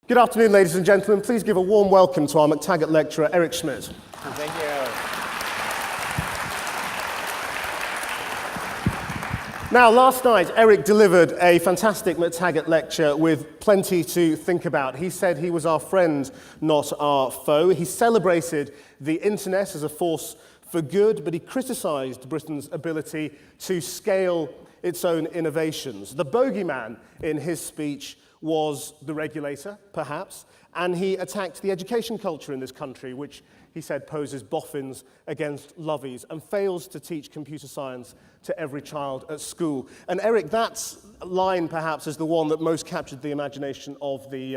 Good afternoon, ladies and gentlemen. Please give a warm welcome to our MacTaggart lecturer, Eric Schmidt. Thank you. Now, last night, Eric delivered a fantastic MacTaggart lecture with plenty to think about. He said he was our friend, not our foe. He celebrated the internet as a force for good, but he criticised Britain's ability to scale its own innovations. The bogeyman in his speech was the regulator, perhaps, and he attacked the education culture in this country, which he said poses boffins against lovies and fails to teach computer science to every child at school. And Eric, that line perhaps is the one that most captured the imagination of the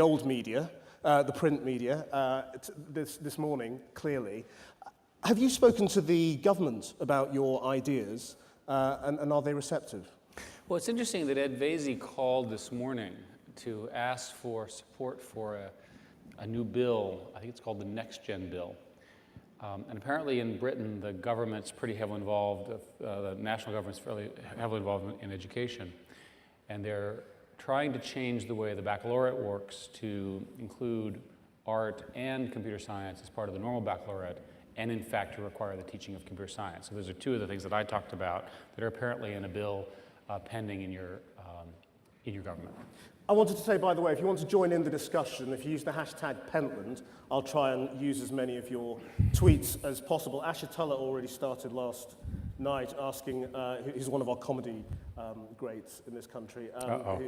old media, the print media, this morning, clearly. Have you spoken to the government about your ideas, and are they receptive? Well, it's interesting that Ed Vaizey called this morning to ask for support for a new bill. I think it's called the Next Gen bill. And apparently in Britain, the government's pretty heavily involved, the national government's fairly heavily involved in education. And they're trying to change the way the baccalaureate works to include art and computer science as part of the normal baccalaureate, and in fact to require the teaching of computer science. So those are two of the things that I talked about that are apparently in a bill pending in your government. I wanted to say, by the way, if you want to join in the discussion, if you use the hashtag Pentland, I'll try and use as many of your tweets as possible. Asher Tuller already started last night asking, he's one of our comedy greats in this country,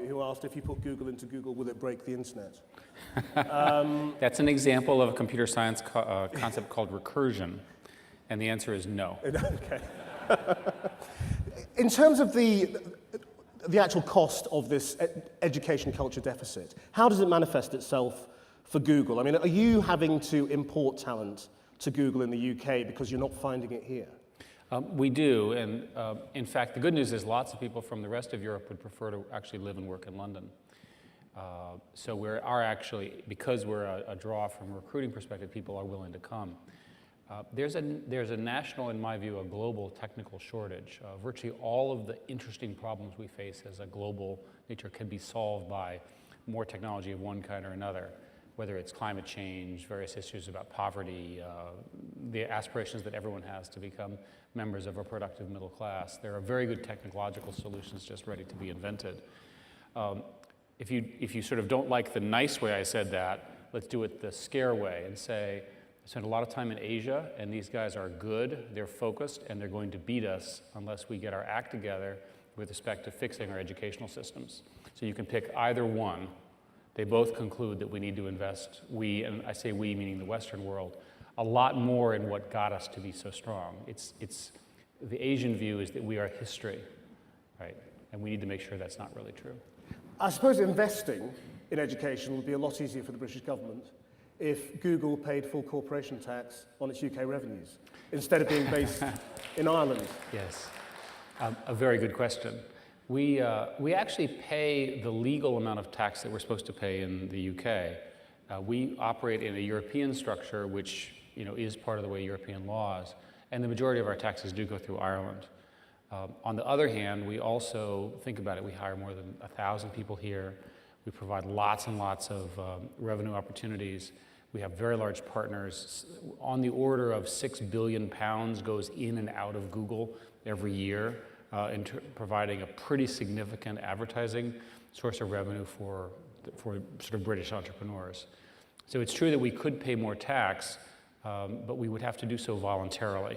who asked if you put Google into Google, will it break the internet? That's an example of a computer science concept called recursion, and the answer is no. Okay. In terms of the actual cost of this education culture deficit, how does it manifest itself for Google? I mean, are you having to import talent to Google in the UK because you're not finding it here? We do, and in fact, the good news is lots of people from the rest of Europe would prefer to actually live and work in London. So we are actually, because we're a draw from a recruiting perspective, people are willing to come. There's a national, in my view, a global technical shortage. Virtually all of the interesting problems we face as a global nature can be solved by more technology of one kind or another, whether it's climate change, various issues about poverty, the aspirations that everyone has to become members of a productive middle class. There are very good technological solutions just ready to be invented. If you sort of don't like the nice way I said that, let's do it the scare way and say, I spent a lot of time in Asia, and these guys are good, they're focused, and they're going to beat us unless we get our act together with respect to fixing our educational systems. So you can pick either one. They both conclude that we need to invest, we, and I say we meaning the Western world, a lot more in what got us to be so strong. The Asian view is that we are history, right? And we need to make sure that's not really true. I suppose investing in education would be a lot easier for the British government if Google paid full corporation tax on its UK revenues, instead of being based in Ireland. Yes, a very good question. We actually pay the legal amount of tax that we're supposed to pay in the UK. We operate in a European structure, which is part of the way European laws, and the majority of our taxes do go through Ireland. On the other hand, we also, think about it, we hire more than 1,000 people here. We provide lots and lots of revenue opportunities. We have very large partners. On the order of £6 billion goes in and out of Google every year, providing a pretty significant advertising source of revenue for sort of British entrepreneurs. So it's true that we could pay more tax, but we would have to do so voluntarily.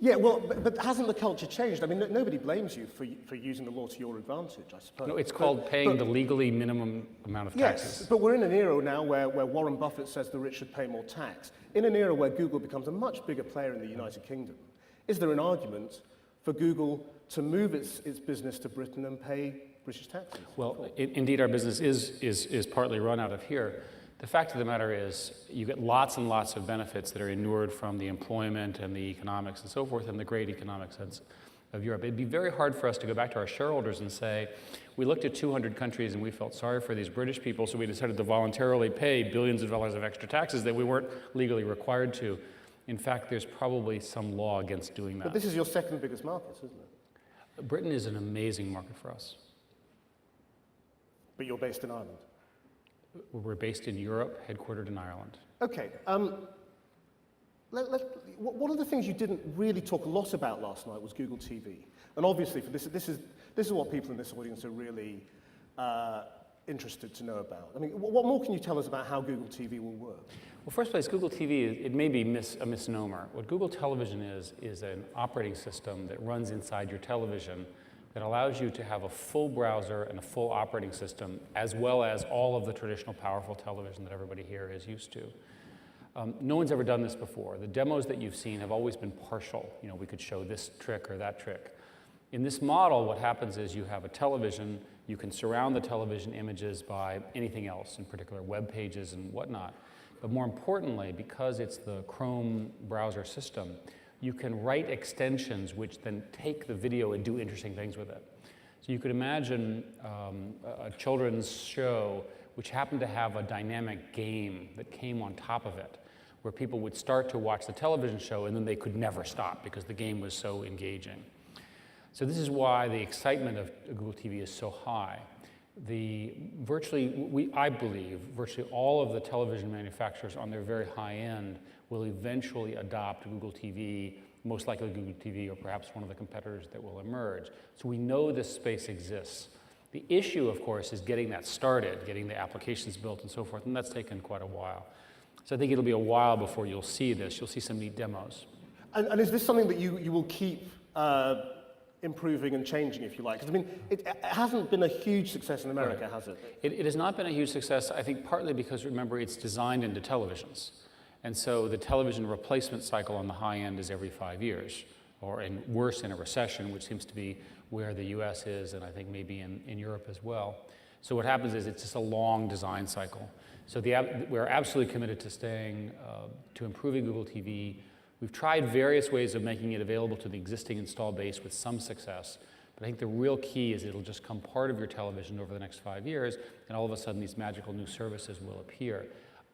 Yeah, well, but hasn't the culture changed? I mean, nobody blames you for using the law to your advantage, I suppose. No, it's called paying the legally minimum amount of taxes. Yes, but we're in an era now where Warren Buffett says the rich should pay more tax. In an era where Google becomes a much bigger player in the United Kingdom, is there an argument for Google to move its business to Britain and pay British taxes? Well, indeed, our business is partly run out of here. The fact of the matter is, you get lots and lots of benefits that are inured from the employment and the economics and so forth, and the great economic sense of Europe. It'd be very hard for us to go back to our shareholders and say, we looked at 200 countries and we felt sorry for these British people, so we decided to voluntarily pay billions of dollars of extra taxes that we weren't legally required to. In fact, there's probably some law against doing that. But this is your second biggest market, isn't it? Britain is an amazing market for us. But you're based in Ireland. We're based in Europe, headquartered in Ireland. Okay. One of the things you didn't really talk a lot about last night was Google TV. And obviously, for this is what people in this audience are really interested to know about. I mean, what more can you tell us about how Google TV will work? Well, first place, Google TV, it may be a misnomer. What Google Television is an operating system that runs inside your television that allows you to have a full browser and a full operating system, as well as all of the traditional powerful television that everybody here is used to. No one's ever done this before. The demos that you've seen have always been partial. You know, we could show this trick or that trick. In this model, what happens is you have a television, you can surround the television images by anything else, in particular web pages and whatnot. But more importantly, because it's the Chrome browser system, you can write extensions which then take the video and do interesting things with it. So you could imagine a children's show which happened to have a dynamic game that came on top of it, where people would start to watch the television show and then they could never stop because the game was so engaging. So this is why the excitement of Google TV is so high. I believe, virtually all of the television manufacturers on their very high end will eventually adopt Google TV, most likely Google TV or perhaps one of the competitors that will emerge. So we know this space exists. The issue, of course, is getting that started, getting the applications built and so forth, and that's taken quite a while. So I think it'll be a while before you'll see this. You'll see some neat demos. And is this something that you will keep improving and changing, if you like? Because, I mean, it hasn't been a huge success in America, Right. has it? It has not been a huge success, I think partly because, remember, it's designed into televisions. And so the television replacement cycle on the high end is every 5 years, or and worse in a recession, which seems to be where the US is, and I think maybe in Europe as well. So what happens is it's just a long design cycle. So we're absolutely committed to staying, to improving Google TV. We've tried various ways of making it available to the existing install base with some success, but I think the real key is it'll just come part of your television over the next 5 years, and all of a sudden these magical new services will appear.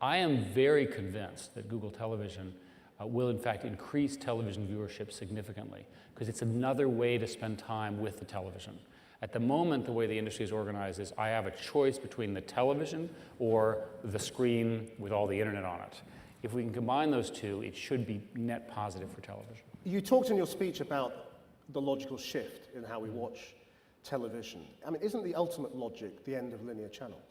I am very convinced that Google Television will in fact increase television viewership significantly, because it's another way to spend time with the television. At the moment, the way the industry is organized is I have a choice between the television or the screen with all the internet on it. If we can combine those two, it should be net positive for television. You talked in your speech about the logical shift in how we watch television. I mean, isn't the ultimate logic the end of linear channels?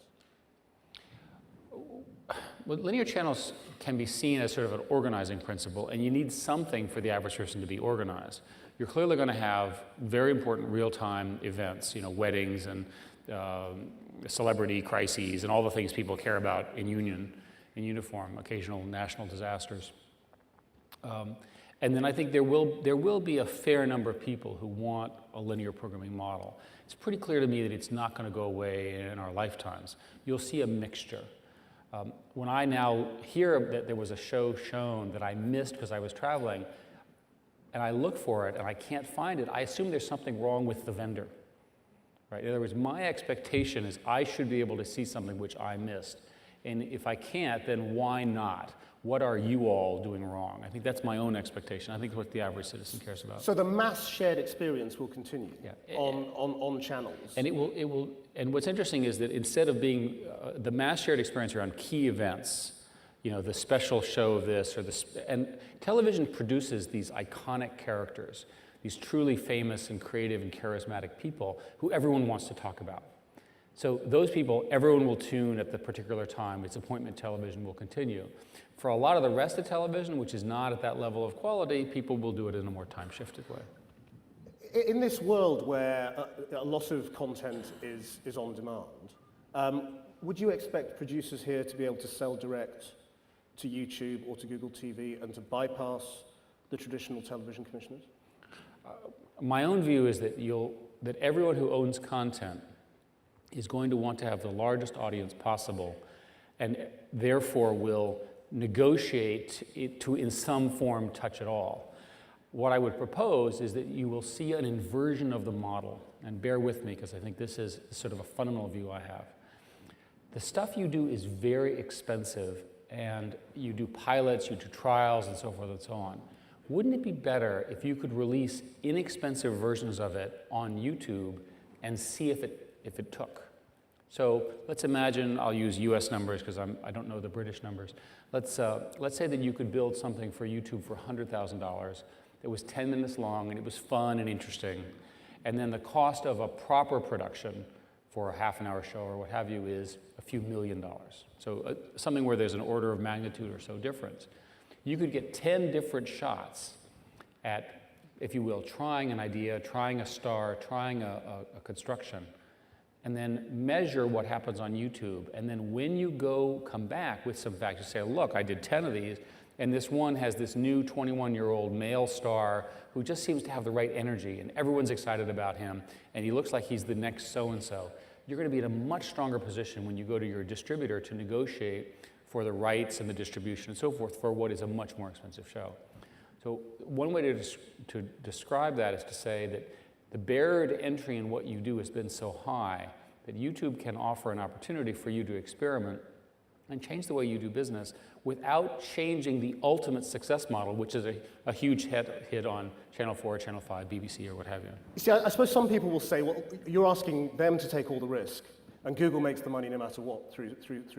Well, linear channels can be seen as sort of an organizing principle, and you need something for the average person to be organized. You're clearly going to have very important real-time events, you know, weddings and celebrity crises and all the things people care about in uniform, occasional national disasters. And then I think there will be a fair number of people who want a linear programming model. It's pretty clear to me that it's not going to go away in our lifetimes. You'll see a mixture. When I now hear that there was a show shown that I missed because I was traveling, and I look for it and I can't find it, I assume there's something wrong with the vendor. Right? In other words, my expectation is I should be able to see something which I missed. And if I can't, then why not? What are you all doing wrong? I think that's my own expectation. I think it's what the average citizen cares about. So the mass shared experience will continue on channels. And it will. And what's interesting is that instead of being the mass shared experience around key events, you know, the special show of this and television produces these iconic characters, these truly famous and creative and charismatic people who everyone wants to talk about. So those people, everyone will tune at the particular time. Its appointment television will continue. For a lot of the rest of television, which is not at that level of quality, people will do it in a more time-shifted way. In this world where a lot of content is on demand, would you expect producers here to be able to sell direct to YouTube or to Google TV and to bypass the traditional television commissioners? My own view is that everyone who owns content is going to want to have the largest audience possible, and therefore will negotiate it to, in some form, touch it all. What I would propose is that you will see an inversion of the model, and bear with me because I think this is sort of a fundamental view I have. The stuff you do is very expensive, and you do pilots, you do trials, and so forth and so on. Wouldn't it be better if you could release inexpensive versions of it on YouTube and see if it took? So let's imagine, I'll use US numbers because I don't know the British numbers. Let's say that you could build something for YouTube for $100,000. It was 10 minutes long and it was fun and interesting. And then the cost of a proper production for a half-an-hour show or what have you is a few $1 million. So something where there's an order of magnitude or so difference. You could get 10 different shots at, if you will, trying an idea, trying a star, trying a construction, and then measure what happens on YouTube. And then when you come back with some facts, you say, look, I did 10 of these, and this one has this new 21-year-old male star who just seems to have the right energy, and everyone's excited about him, and he looks like he's the next so-and-so. You're going to be in a much stronger position when you go to your distributor to negotiate for the rights and the distribution and so forth for what is a much more expensive show. So one way to describe that is to say that the barrier to entry in what you do has been so high that YouTube can offer an opportunity for you to experiment and change the way you do business without changing the ultimate success model, which is a huge hit on Channel 4, Channel 5, BBC, or what have you. You see, I suppose some people will say, well, you're asking them to take all the risk, and Google makes the money no matter what through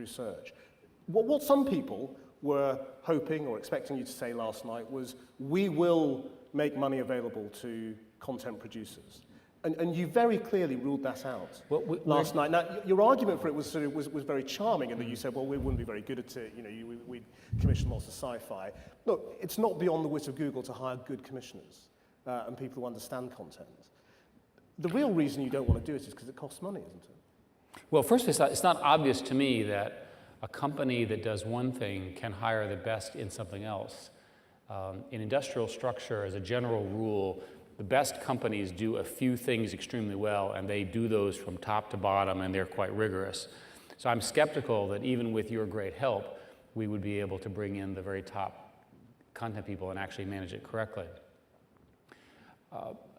search. What some people were hoping or expecting you to say last night was, we will make money available to content producers. And you very clearly ruled that out last night. Now, your argument for it was very charming in that you said, well, we wouldn't be very good at it. You know, we commission lots of sci-fi. Look, it's not beyond the wit of Google to hire good commissioners and people who understand content. The real reason you don't want to do it is because it costs money, isn't it? Well, first, it's not obvious to me that a company that does one thing can hire the best in something else. In industrial structure, as a general rule, the best companies do a few things extremely well, and they do those from top to bottom, and they're quite rigorous. So I'm skeptical that even with your great help, we would be able to bring in the very top content people and actually manage it correctly.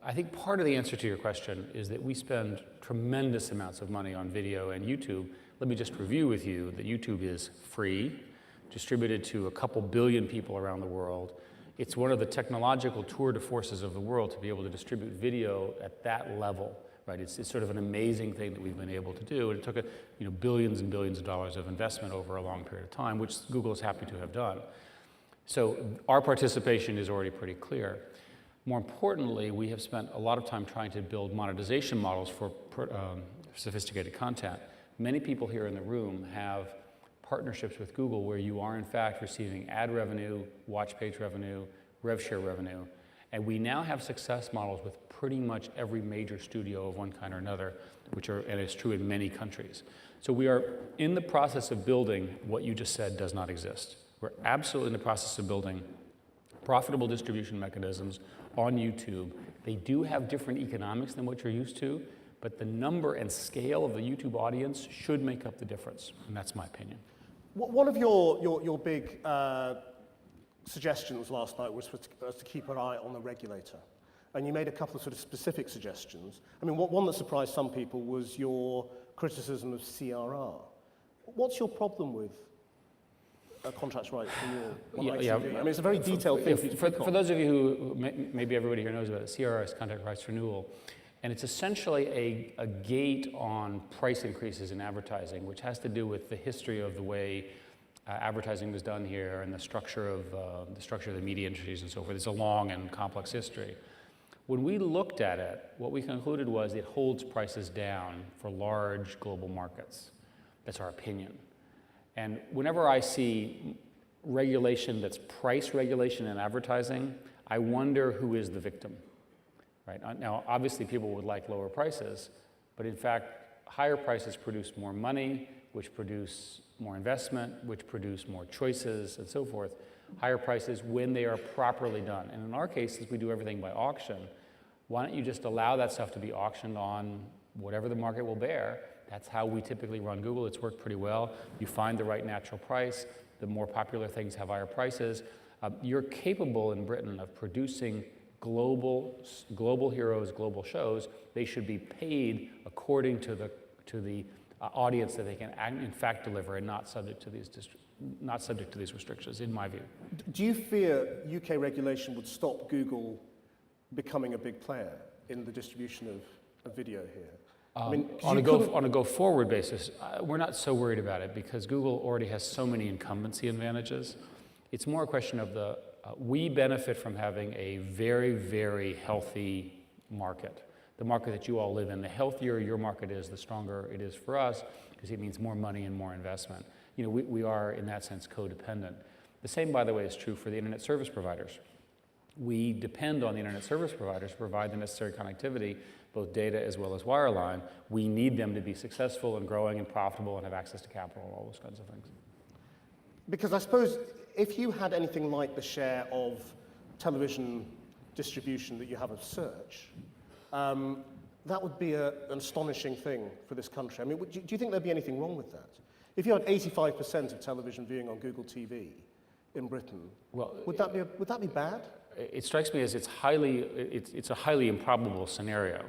I think part of the answer to your question is that we spend tremendous amounts of money on video and YouTube. Let me just review with you that YouTube is free, distributed to a couple billion people around the world. It's one of the technological tour de forces of the world to be able to distribute video at that level, right? It's sort of an amazing thing that we've been able to do, and it took billions and billions of dollars of investment over a long period of time, which Google is happy to have done. So our participation is already pretty clear. More importantly, we have spent a lot of time trying to build monetization models for sophisticated content. Many people here in the room have partnerships with Google where you are in fact receiving ad revenue, watch page revenue, rev share revenue, and we now have success models with pretty much every major studio of one kind or another, and it's true in many countries. So we are in the process of building what you just said does not exist. We're absolutely in the process of building profitable distribution mechanisms on YouTube. They do have different economics than what you're used to, but the number and scale of the YouTube audience should make up the difference, and that's my opinion. One of your big suggestions last night was to keep an eye on the regulator. And you made a couple of sort of specific suggestions. I mean, one that surprised some people was your criticism of CRR. What's your problem with contracts rights renewal? Yeah. I mean, it's a very detailed thing. For those of you who, maybe everybody here knows about it, CRR is contract rights renewal. And it's essentially a gate on price increases in advertising, which has to do with the history of the way advertising was done here and the structure of the media industries and so forth. It's a long and complex history. When we looked at it, what we concluded was it holds prices down for large global markets. That's our opinion. And whenever I see regulation that's price regulation in advertising, I wonder who is the victim. Right? Now, obviously, people would like lower prices, but in fact, higher prices produce more money, which produce more investment, which produce more choices, and so forth. Higher prices when they are properly done. And in our cases, we do everything by auction. Why don't you just allow that stuff to be auctioned on whatever the market will bear? That's how we typically run Google. It's worked pretty well. You find the right natural price. The more popular things have higher prices. You're capable in Britain of producing global heroes, global shows. They should be paid according to the audience that they can in fact deliver, and not subject to these restrictions, in my view. Do you fear UK regulation would stop Google becoming a big player in the distribution of video here? I mean, on a go-forward basis, we're not so worried about it because Google already has so many incumbency advantages. It's more a question of we benefit from having a very, very healthy market. The market that you all live in, the healthier your market is, the stronger it is for us because it means more money and more investment. You know, we are, in that sense, codependent. The same, by the way, is true for the internet service providers. We depend on the internet service providers to provide the necessary connectivity, both data as well as wireline. We need them to be successful and growing and profitable and have access to capital and all those kinds of things. Because I suppose if you had anything like the share of television distribution that you have of search, that would be an astonishing thing for this country. I mean, do you think there'd be anything wrong with that? If you had 85% of television viewing on Google TV in Britain, would that be bad? It strikes me as it's a highly improbable scenario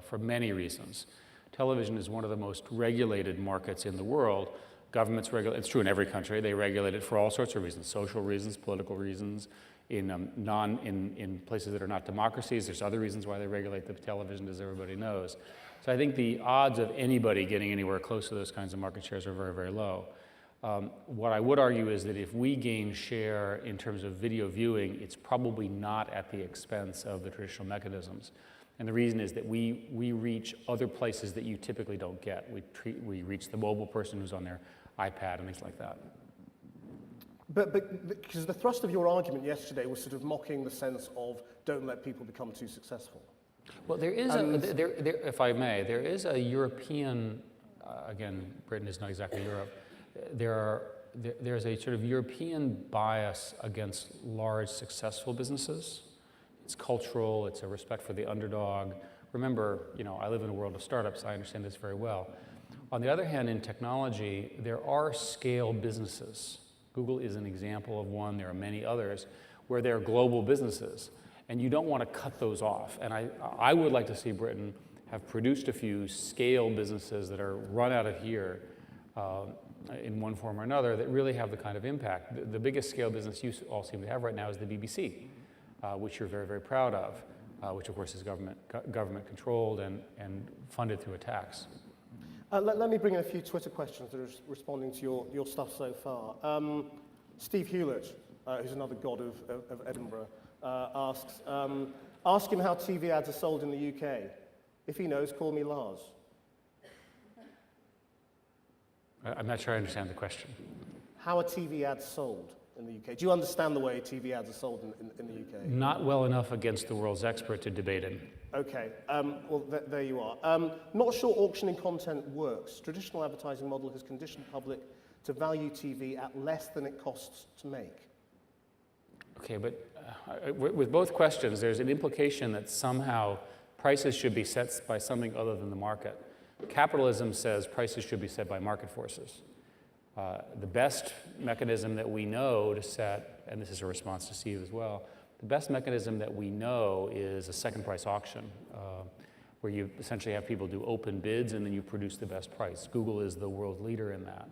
for many reasons. Television is one of the most regulated markets in the world. Governments regulate, it's true in every country, they regulate it for all sorts of reasons, social reasons, political reasons. In places that are not democracies, there's other reasons why they regulate the television, as everybody knows. So I think the odds of anybody getting anywhere close to those kinds of market shares are very, very low. What I would argue is that if we gain share in terms of video viewing, it's probably not at the expense of the traditional mechanisms. And the reason is that we reach other places that you typically don't get. We reach the mobile person who's on their iPad and things like that. But because the thrust of your argument yesterday was sort of mocking the sense of don't let people become too successful. Well, there is, if I may, there is a European, again, Britain is not exactly Europe, there's a sort of European bias against large successful businesses. It's cultural, it's a respect for the underdog. Remember, you know, I live in a world of startups, I understand this very well. On the other hand, in technology, there are scale businesses. Google is an example of one, there are many others, where they're global businesses. And you don't want to cut those off. And I would like to see Britain have produced a few scale businesses that are run out of here in one form or another that really have the kind of impact. The biggest scale business you all seem to have right now is the BBC, which you're very, very proud of, which of course is government controlled and funded through a tax. Let me bring in a few Twitter questions that are responding to your stuff so far. Steve Hewlett, who's another god of Edinburgh, asks, ask him how TV ads are sold in the UK. If he knows, call me Lars. I'm not sure I understand the question. How are TV ads sold in the UK? Do you understand the way TV ads are sold in the UK? Not well enough against the world's expert to debate him. Okay, well, there you are. Not sure auctioning content works. Traditional advertising model has conditioned the public to value TV at less than it costs to make. Okay, but with both questions, there's an implication that somehow prices should be set by something other than the market. Capitalism says prices should be set by market forces. The best mechanism that we know to set, and this is a response to Steve as well, the best mechanism that we know is a second price auction, where you essentially have people do open bids and then you produce the best price. Google is the world leader in that.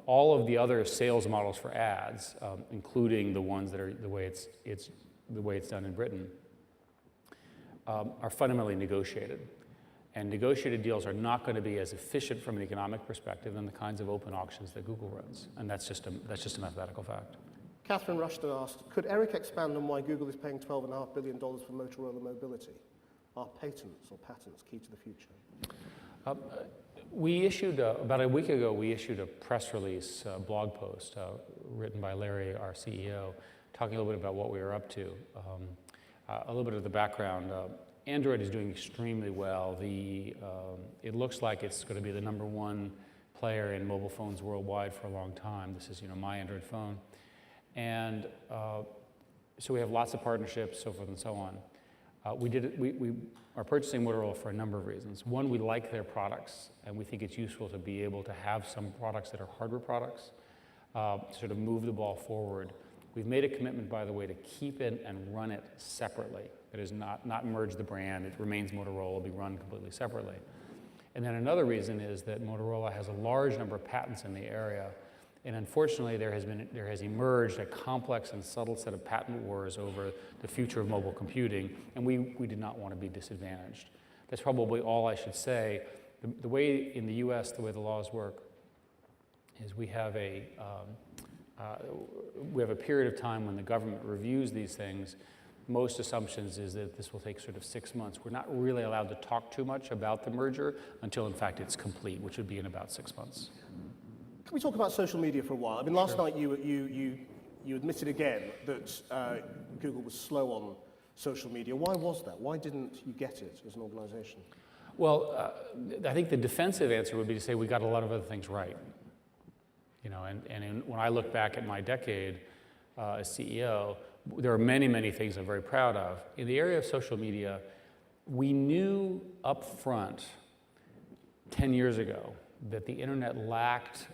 All of the other sales models for ads, including the ones that are the way it's done in Britain, are fundamentally negotiated. And negotiated deals are not going to be as efficient from an economic perspective than the kinds of open auctions that Google runs. And that's just a mathematical fact. Catherine Rushton asked, could Eric expand on why Google is paying $12.5 billion for Motorola Mobility? Are patents key to the future? We issued, about a week ago, we issued a press release, blog post written by Larry, our CEO, talking a little bit about what we were up to. A little bit of the background. Android is doing extremely well. It looks like it's going to be the #1 player in mobile phones worldwide for a long time. This is, my Android phone. And so we have lots of partnerships, so forth and so on. We are purchasing Motorola for a number of reasons. One, we like their products, and we think it's useful to be able to have some products that are hardware products, sort of move the ball forward. We've made a commitment, by the way, to keep it and run it separately. That is, not merge the brand. It remains Motorola, it'll be run completely separately. And then another reason is that Motorola has a large number of patents in the area. And unfortunately, there has emerged a complex and subtle set of patent wars over the future of mobile computing, and we did not want to be disadvantaged. That's probably all I should say. The way in the US, the way the laws work is we have a period of time when the government reviews these things. Most assumptions is that this will take sort of 6 months. We're not really allowed to talk too much about the merger until, in fact, it's complete, which would be in about 6 months. Can we talk about social media for a while? I mean, last night you admitted again that Google was slow on social media. Why was that? Why didn't you get it as an organization? Well, I think the defensive answer would be to say we got a lot of other things right. You know, when I look back at my decade as CEO, there are many, many things I'm very proud of. In the area of social media, we knew up front 10 years ago that the internet lacked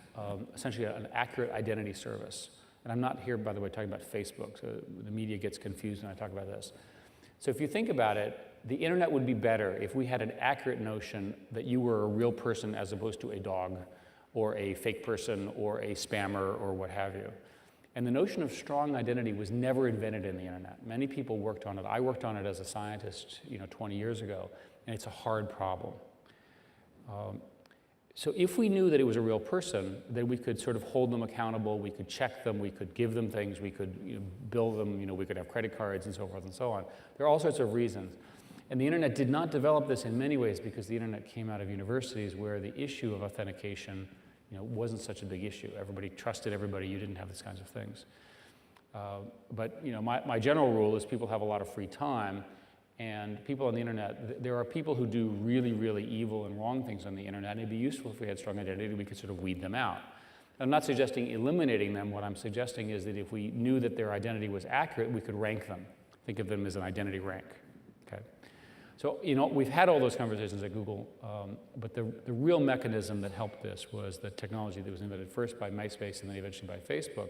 essentially an accurate identity service. And I'm not here, by the way, talking about Facebook, so the media gets confused when I talk about this. So if you think about it, the internet would be better if we had an accurate notion that you were a real person as opposed to a dog or a fake person or a spammer or what have you. And the notion of strong identity was never invented in the internet. Many people worked on it. I worked on it as a scientist, 20 years ago, and it's a hard problem. So if we knew that it was a real person, then we could sort of hold them accountable, we could check them, we could give them things, we could bill them, we could have credit cards and so forth and so on. There are all sorts of reasons. And the internet did not develop this in many ways because the internet came out of universities where the issue of authentication wasn't such a big issue. Everybody trusted everybody. You didn't have these kinds of things. But my general rule is people have a lot of free time, and people on the internet, there are people who do really, really evil and wrong things on the internet, and it'd be useful if we had strong identity, we could sort of weed them out. I'm not suggesting eliminating them. What I'm suggesting is that if we knew that their identity was accurate, we could rank them. Think of them as an identity rank. Okay. So, we've had all those conversations at Google, but the real mechanism that helped this was the technology that was invented first by MySpace and then eventually by Facebook,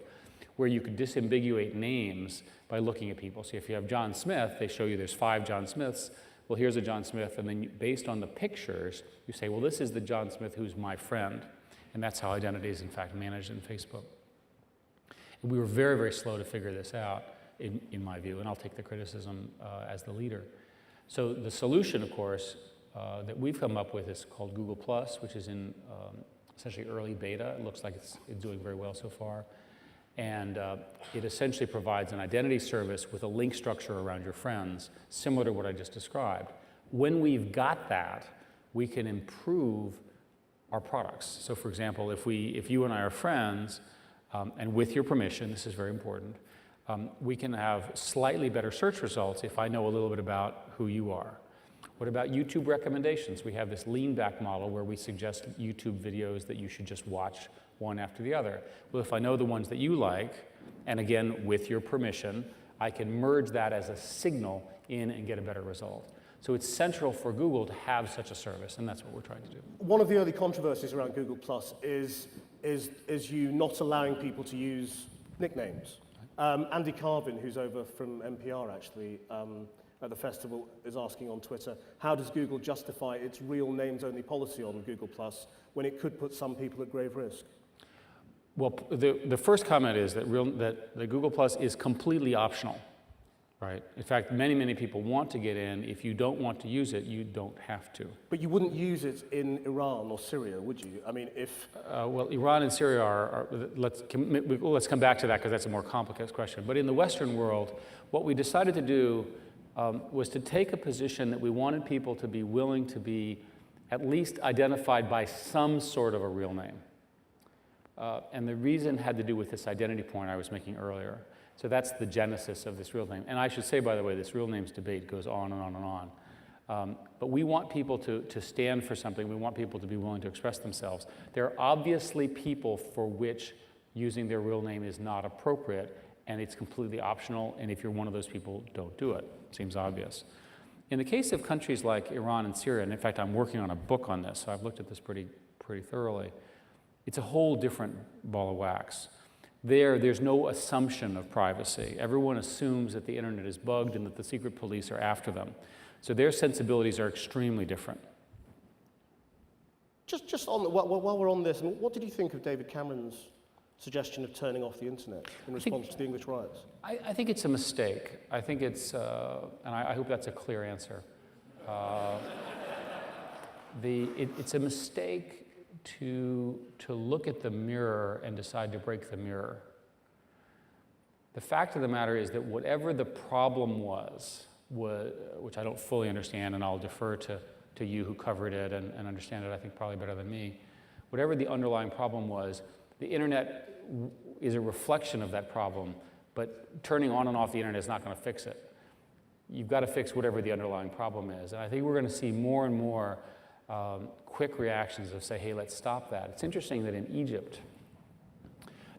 where you could disambiguate names by looking at people. So if you have John Smith, they show you there's 5 John Smiths. Well, here's a John Smith, and then based on the pictures, you say, well, this is the John Smith who's my friend. And that's how identity is, in fact, managed in Facebook. And we were very, very slow to figure this out, in my view, and I'll take the criticism as the leader. So the solution, of course, that we've come up with is called Google+, which is in essentially early beta. It looks like it's doing very well so far. And it essentially provides an identity service with a link structure around your friends, similar to what I just described. When we've got that, we can improve our products. So for example, if you and I are friends, and with your permission, this is very important, we can have slightly better search results if I know a little bit about who you are. What about YouTube recommendations? We have this lean back model where we suggest YouTube videos that you should just watch one after the other. Well, if I know the ones that you like, and again, with your permission, I can merge that as a signal in and get a better result. So it's central for Google to have such a service, and that's what we're trying to do. One of the early controversies around Google Plus is you not allowing people to use nicknames. Andy Carvin, who's over from NPR actually, at the festival, is asking on Twitter, how does Google justify its real names-only policy on Google Plus when it could put some people at grave risk? Well, the first comment is that the Google Plus is completely optional, right? In fact, many, many people want to get in. If you don't want to use it, you don't have to. But you wouldn't use it in Iran or Syria, would you? I mean, if... well, Iran and Syria let's come back to that because that's a more complicated question. But in the Western world, what we decided to do was to take a position that we wanted people to be willing to be at least identified by some sort of a real name. And the reason had to do with this identity point I was making earlier. So that's the genesis of this real name. And I should say, by the way, this real names debate goes on and on and on. But we want people to stand for something. We want people to be willing to express themselves. There are obviously people for which using their real name is not appropriate, and it's completely optional. And if you're one of those people, don't do it. Seems obvious. In the case of countries like Iran and Syria, and in fact, I'm working on a book on this, so I've looked at this pretty thoroughly. It's a whole different ball of wax. There's no assumption of privacy. Everyone assumes that the internet is bugged and that the secret police are after them. So their sensibilities are extremely different. Just on while we're on this, what did you think of David Cameron's suggestion of turning off the internet in response to the English riots? I think it's a mistake. I think it's, and I hope that's a clear answer. It's a mistake to look at the mirror and decide to break the mirror. The fact of the matter is that whatever the problem was, which I don't fully understand, and I'll defer to you who covered it and understand it, I think, probably better than me. Whatever the underlying problem was, the internet is a reflection of that problem, but turning on and off the internet is not going to fix it. You've got to fix whatever the underlying problem is. And I think we're going to see more and more quick reactions of say, hey, let's stop that. It's interesting that in Egypt,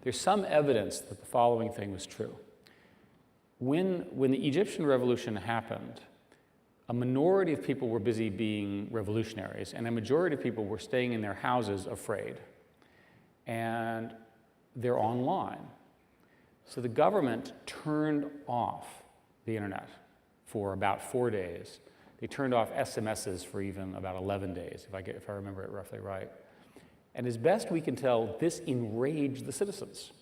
there's some evidence that the following thing was true. When the Egyptian revolution happened, a minority of people were busy being revolutionaries, and a majority of people were staying in their houses afraid. And they're online. So the government turned off the internet for about 4 days. They turned off SMSs for even about 11 days, if I remember it roughly right. And as best we can tell, this enraged the citizens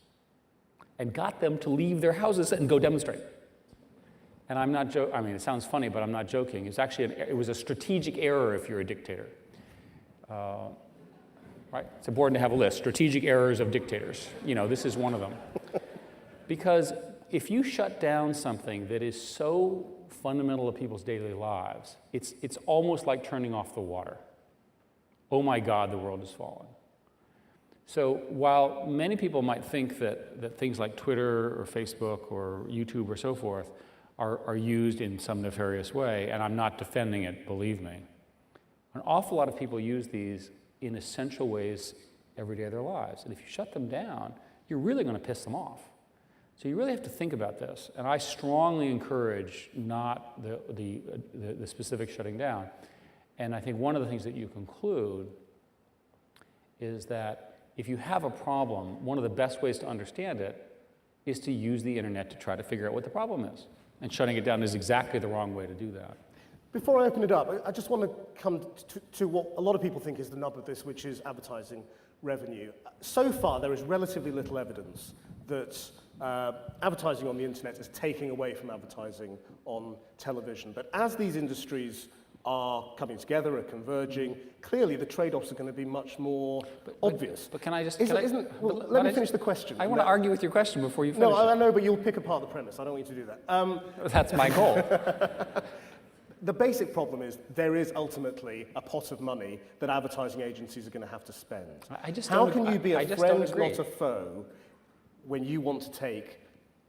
and got them to leave their houses and go demonstrate. And I'm not joking. I mean, it sounds funny, but I'm not joking. It's actually it was a strategic error if you're a dictator. Right? It's important to have a list. Strategic errors of dictators. You know, this is one of them. Because if you shut down something that is so fundamental to people's daily lives, it's almost like turning off the water. Oh my God, the world is falling. So while many people might think that things like Twitter or Facebook or YouTube or so forth are used in some nefarious way, and I'm not defending it, believe me, an awful lot of people use these in essential ways every day of their lives. And if you shut them down, you're really going to piss them off. So you really have to think about this. And I strongly encourage not the specific shutting down. And I think one of the things that you conclude is that if you have a problem, one of the best ways to understand it is to use the internet to try to figure out what the problem is. And shutting it down is exactly the wrong way to do that. Before I open it up, I just want to come to what a lot of people think is the nub of this, which is advertising revenue. So far, there is relatively little evidence that advertising on the internet is taking away from advertising on television. But as these industries are coming together, are converging, clearly the trade-offs are going to be much more obvious. But can I just... let me finish the question. I want to argue with your question before you finish. No, I know, but you'll pick apart the premise. I don't want you to do that. That's my goal. The basic problem is there is ultimately a pot of money that advertising agencies are going to have to spend. How can you be a friend, not a foe, when you want to take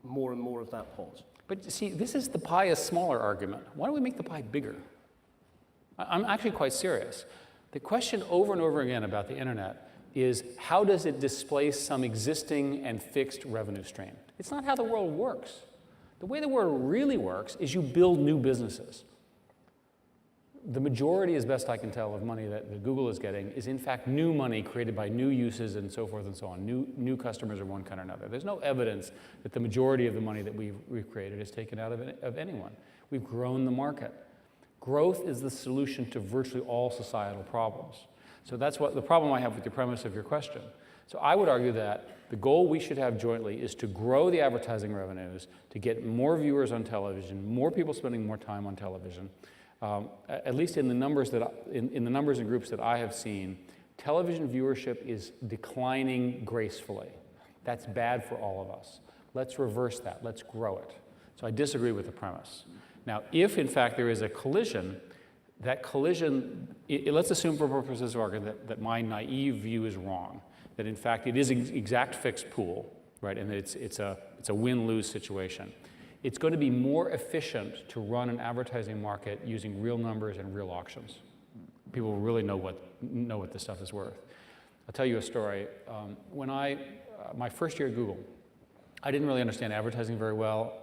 more and more of that pot? But see, this is the pie is smaller argument. Why don't we make the pie bigger? I'm actually quite serious. The question over and over again about the internet is how does it displace some existing and fixed revenue stream? It's not how the world works. The way the world really works is you build new businesses. The majority, as best I can tell, of money that Google is getting is in fact new money created by new uses and so forth and so on, new customers of one kind or another. There's no evidence that the majority of the money that we've created is taken out of anyone. We've grown the market. Growth is the solution to virtually all societal problems. So that's what the problem I have with the premise of your question. So I would argue that the goal we should have jointly is to grow the advertising revenues, to get more viewers on television, more people spending more time on television. At least in the numbers in the numbers and groups that I have seen, television viewership is declining gracefully. That's bad for all of us. Let's reverse that. Let's grow it. So I disagree with the premise. Now, if in fact there is a collision, that collision, let's assume for purposes of argument that my naive view is wrong, that in fact it is an exact fixed pool, right, and it's a win-lose situation. It's going to be more efficient to run an advertising market using real numbers and real auctions. People will really know what this stuff is worth. I'll tell you a story. When my first year at Google, I didn't really understand advertising very well,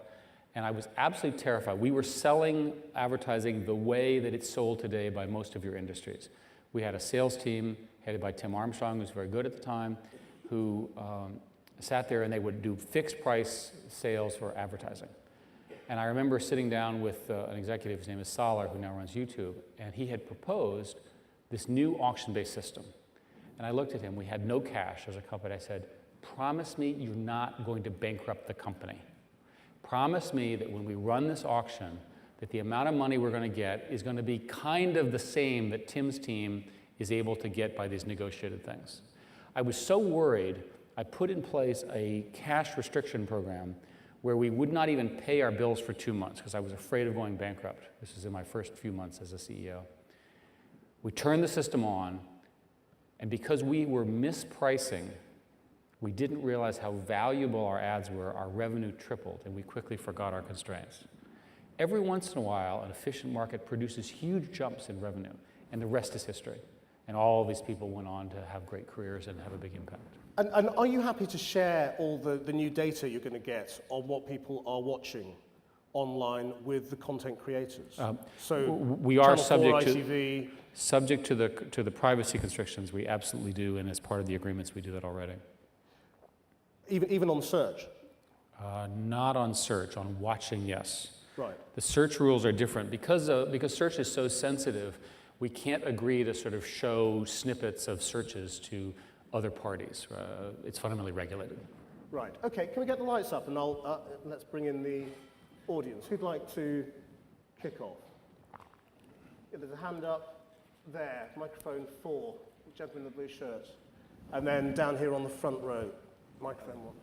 and I was absolutely terrified. We were selling advertising the way that it's sold today by most of your industries. We had a sales team headed by Tim Armstrong, who was very good at the time, who sat there and they would do fixed price sales for advertising. And I remember sitting down with an executive, his name is Salar, who now runs YouTube, and he had proposed this new auction-based system. And I looked at him, we had no cash as a company. I said, promise me you're not going to bankrupt the company. Promise me that when we run this auction, that the amount of money we're going to get is going to be kind of the same that Tim's team is able to get by these negotiated things. I was so worried, I put in place a cash restriction program where we would not even pay our bills for 2 months because I was afraid of going bankrupt. This is in my first few months as a CEO. We turned the system on, and because we were mispricing, we didn't realize how valuable our ads were. Our revenue tripled, and we quickly forgot our constraints. Every once in a while, an efficient market produces huge jumps in revenue, and the rest is history. And all these people went on to have great careers and have a big impact. And are you happy to share all the new data you're going to get on what people are watching online with the content creators? So we are subject to the privacy constrictions. We absolutely do, and as part of the agreements, we do that already. Even on search? Not on search. On watching, yes. Right. The search rules are different because search is so sensitive. We can't agree to sort of show snippets of searches to other parties. It's fundamentally regulated. Right. Okay. Can we get the lights up, and let's bring in the audience. Who'd like to kick off? Yeah, there's a hand up there. Microphone 4. The gentleman in the blue shirt, and then down here on the front row. Microphone 1.